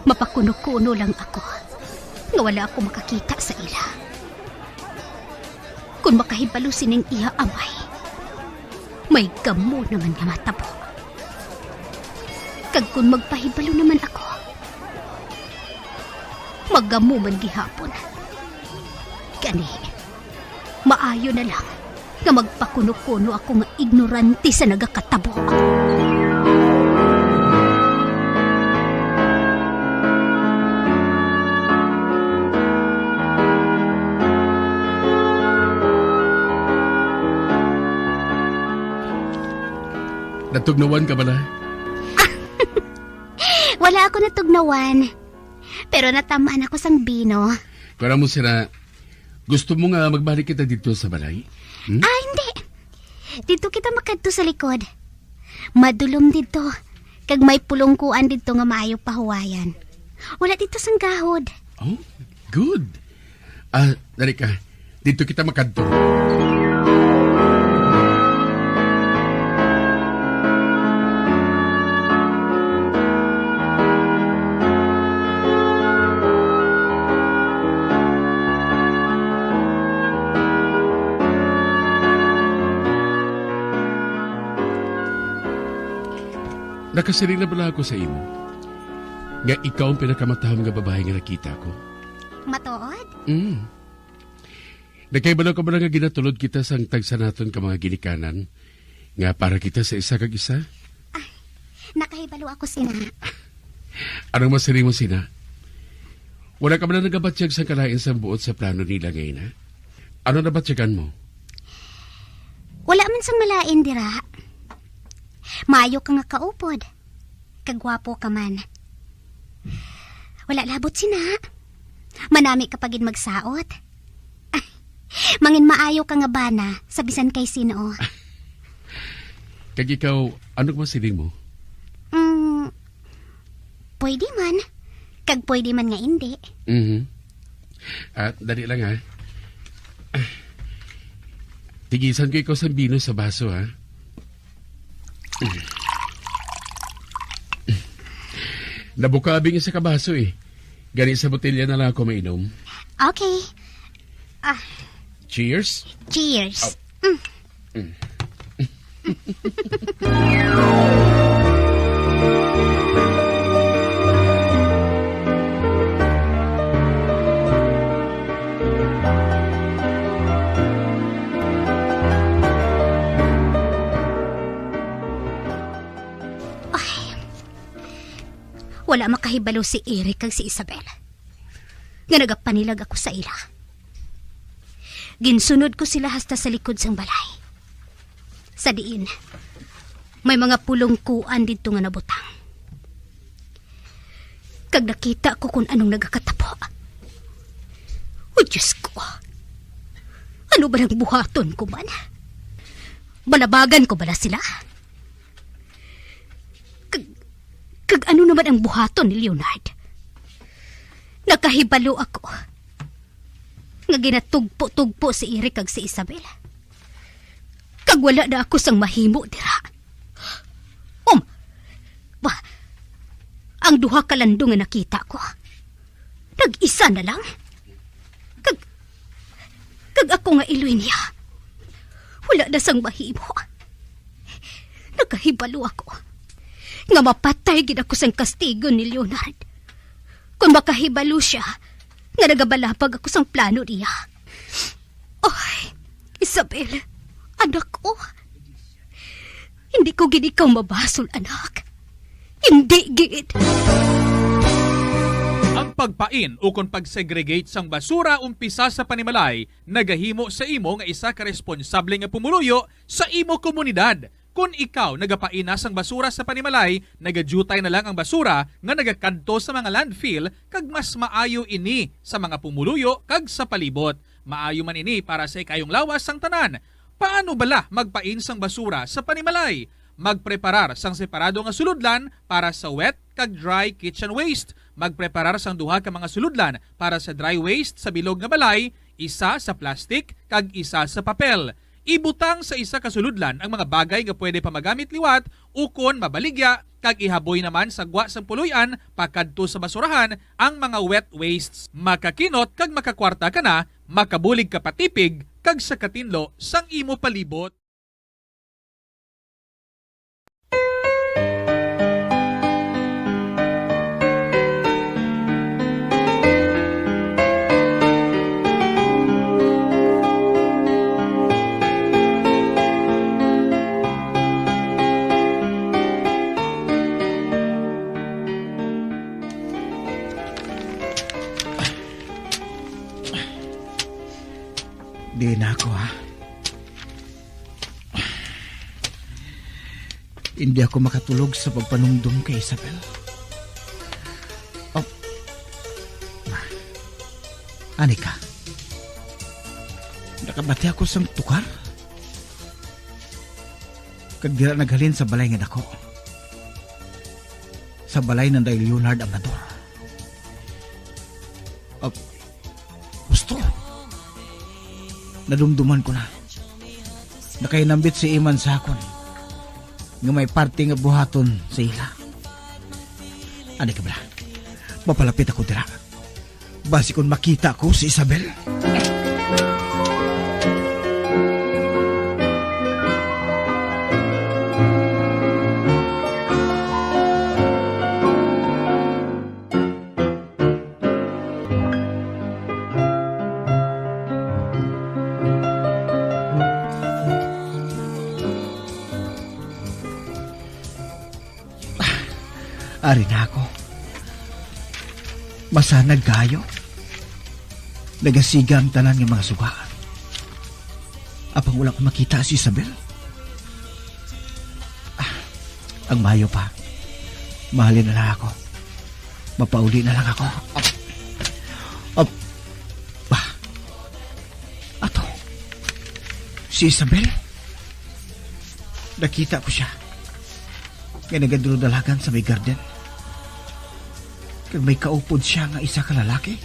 mapakuno-kuno lang ako nga wala ako makakita sa ila. Kung makahibalo sining iya amay, may gamo naman nga matabo. Kag kung magpahibalo naman ako, maggamo man gihapon. Kani, maayo na lang nga magpakuno-kuno ako nga ignorante sa nagakatabo. Natugnawan ka ba na? Wala ako natugnawan. Pero natamaan ako sang bino. Kaya mo sila, gusto mo nga magbalik kita dito sa balay? Ah, hindi. Dito kita makadto sa likod. Madulom dito. Kag may pulongkuan dito nga maayo pahuwayan. Wala dito sang gahod. Oh, good. Dali ka. Dito kita makadto. Nakasiring na bala ako sa imo. Nga ikaw ang pinakamatahang nga babae nga nakita ko. Matuod? Nakaibalaw ka ba nga ginatulod kita sang tagsa naton ka mga ginikanan? Nga para kita sa isa kag isa? Nakahibalo ako sina. Anong masiring mo sina? Wala ka ba na nagabatsyag sa kalain sa buot sa plano nila ngayon, ha? Ano nabatsyagan mo? Wala man sang malain dira. Maayo ka nga kaupod. Kagwapo ka man. Wala labot sina. Manami kapagid magsaot. Mangin maayo ka nga bana sa bisan kay sino. Kag ikaw, ano ba siling mo? Pwede man. Kag pwede man nga hindi. At dali lang, ha? Tigisan ko ikaw sa bino sa baso, ha? Nabukabing isa ka baso, eh. Gani sa botelya na lang ako mainom. Okay. Cheers? Cheers. Wala makahibalo si Eric kag si Isabel. Nga nagapanilag ako sa ila. Ginsunod ko sila hasta sa likod sang balay. Sa diin, may mga pulongkuan dito nga nabutang. Kag nakita ko kung anong nagakatapo. O Diyos ko, ano ba nang buhaton ko man? Balabagan ko bala sila? Kag ano naman ang buhaton ni Leonard? Nakahibalo ako. Nga ginatugpo-tugpo si Eric kag si Isabel. Kag wala na ako sang mahimo dira. Ang duha ka landong nga nakita ko. Nag-isa na lang. Kag ako nga iloy niya. Wala na sang mahimo. Nakahibalo ako. Nga mapatay gid ako sang kastigo ni Leonard. Kung makahibalo siya, nga nagabalapag ako sang plano niya. Ay, Isabel, anak ko. Hindi ko gid ikaw mabasol, anak. Hindi gid. Ang pagpain o kung pagsegregate sang basura umpisa sa panimalay, nagahimo sa imo nga isa ka responsable nga pumuluyo sa imo komunidad. Kung ikaw nagapaina sang basura sa panimalay, nagadutay na lang ang basura nga nagakadto sa mga landfill kag mas maayo ini sa mga pumuluyo kag sa palibot. Maayo man ini para sa ikayong lawas sang tanan. Paano bala magpain sang basura sa panimalay? Magpreparar sang separado nga suludlan para sa wet kag dry kitchen waste. Magpreparar sang duha ka mga suludlan para sa dry waste sa bilog nga balay, isa sa plastic kag isa sa papel. Ibutang sa isa ka suludlan ang mga bagay nga pwede pa magamit liwat ukon mabaligya kag ihaboy naman sa gwa sang puluyan pakadto sa basurahan ang mga wet wastes. Makakinot kag makakwarta ka na, makabulig ka patipig kag sa katinlo sang imo palibot. Di na ako, ha? Hindi ako makatulog sa pagpanumdum kay Isabel. Oh. Anika, nakabati ako sa tukar. Kag dira naghalin sa balay nga dako. Sa balay ng Day Leonard Amador. Oh. Gusto. Nadumduman ko na. Nakainambit si Iman sa akon nga may parte nga buhaton sa ila. Ano ka ba? Mapalapit ako dira. Basi kung makita ko si Isabel. Ari na ako. Masanag kayo. Nagasiga ang tanan ng mga sugaan. Apang wala ko makita si Isabel. Ang mayo pa. Mahalin na lang ako. Mapauli na lang ako. Ato. Si Isabel. Nakita ko siya. Nga nagadulodalagan sa may garden. Kag may kaupod siya nga isa ka lalaki.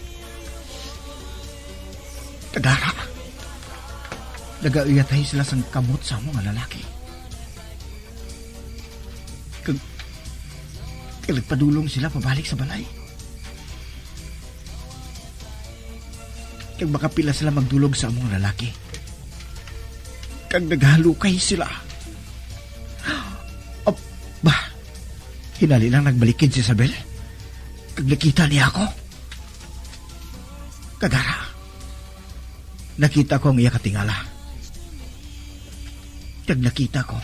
Tagara. Nagauyatay sila sang kamot sa mga lalaki. Kag nagpadulong sila pabalik sa balay. Kag makapila sila magdulog sa mga lalaki. Kag naghalukay sila. Hinali lang nagbalikid si Isabel. Kag nakita niya ako. Kagara. Nakita ko ang iya katingala. Kag nakita ko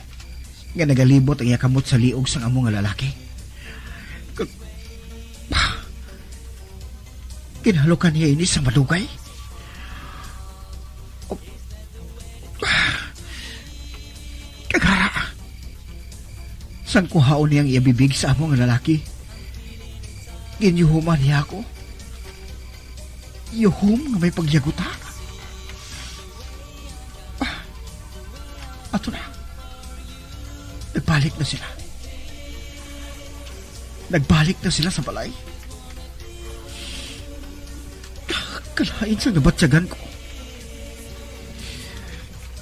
nga nagalibot ang iya kamot sa liog sang among nga lalaki. Kag kinhalukan niya ini sa madugay. Kagara. San ko haon niyang iabibig sa among lalaki? Ginyuhuman niya ako. Yuhum nga may pagyaguta. Ato na. Nagbalik na sila. Nagbalik na sila sa balay. Kalain sa nabatsagan ko.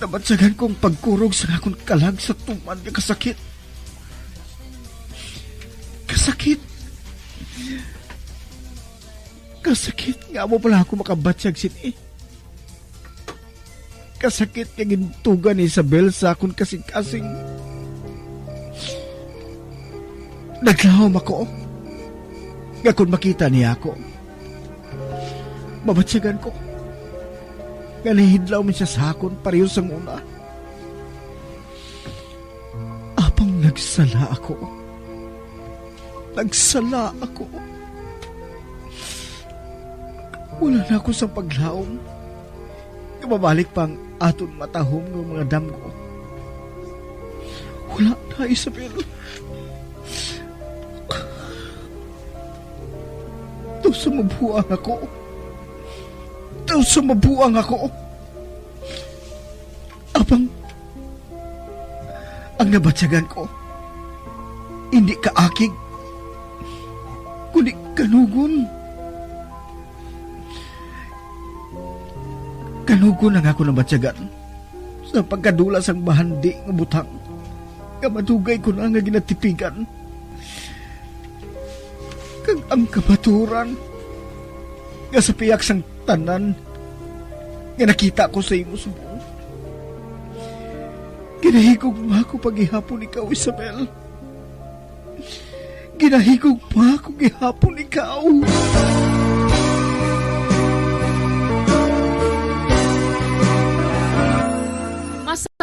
Nabatsagan kong pagkurog sa akong kalag sa tuman na kasakit. Kasakit nga mo pala ako makabatsyag sini. Kasakit nga gintugan ni Isabel sa akong kasing-kasing. Naglawam ako. Nga kung makita niya ako, mabatsyagan ko. Nga nahidlaw man siya sa akon pareho sang una. Apang nagsala ako. Wala na ako sa paglaom. Mabalik pang aton matahom ng mga damgo. Wala na, Isabel. Sumabuang ako. Apang ang nabatsagan ko, hindi kaakig, kundi kanugon. Kanugon ang ako nabatsagan sa pagkadulas ang bahandi ng butang. Kamadugay ko na nga ginatipigan. Kag ang kabaturan nga sa piyak sang tanan nga nakita ko sa imo subong. Ginahigog pa ako paghihapon ikaw, Isabel. Ginahigog pa ako gihapon ikaw.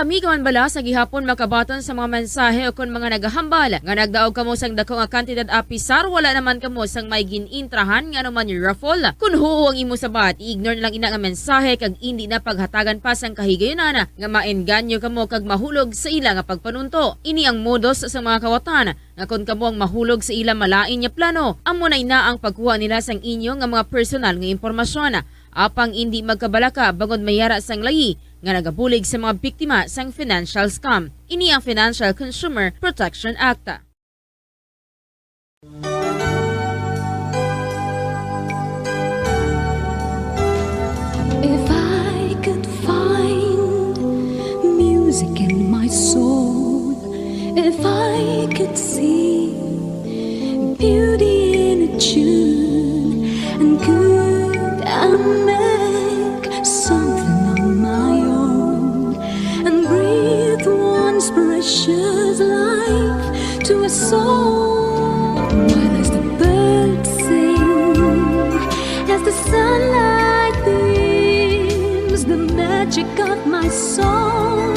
kami kaman bala sa gihapon makabaton sa mga mensahe o kon mga nagahambal nga nagdaog kamo sang dako nga kantidad apisar wala naman kamo sang may ginintrahan nga naman yung raffle. Kung huo ang imo sabat, i-ignore na lang ina nga mensahe kag hindi na paghatagan pa sang kahigayonan nga maengganyo kamo kag mahulog sa ila nga pagpanunto. Ini ang modus sa mga kawatan nga kung kamo ang mahulog sa ila malain nya plano, amo na ang pagkuha nila sang inyo nga mga personal nga impormasyon. Apang hindi magkabalaka bangod mayara sang layi nga nagabulig sa mga biktima sang financial scam. Ini ang Financial Consumer Protection Act. If I could find music in my soul, if I could see beauty in a tune, and could I make something of my own, and breathe once precious life to a soul, while as the birds sing, as the sunlight beams, the magic of my song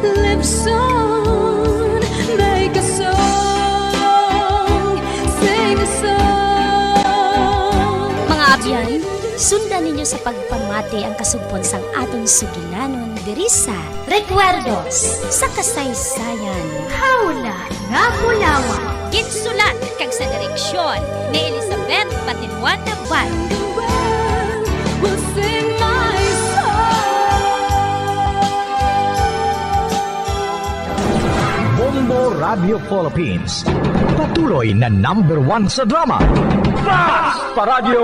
lives on. Make a song, sing a song. Mga abyan, sundan ninyo sa pagpamati ang kasugpon sang aton sugilanon diri sa Recuerdos sa kasaysayan. Hawla nga Bulawan. Ginsulat kag sa direksyon ni Elizabeth Patinwan Naval. We'll sing my Bombo Radio Philippines. Patuloy na #1 sa drama. Basta Radio!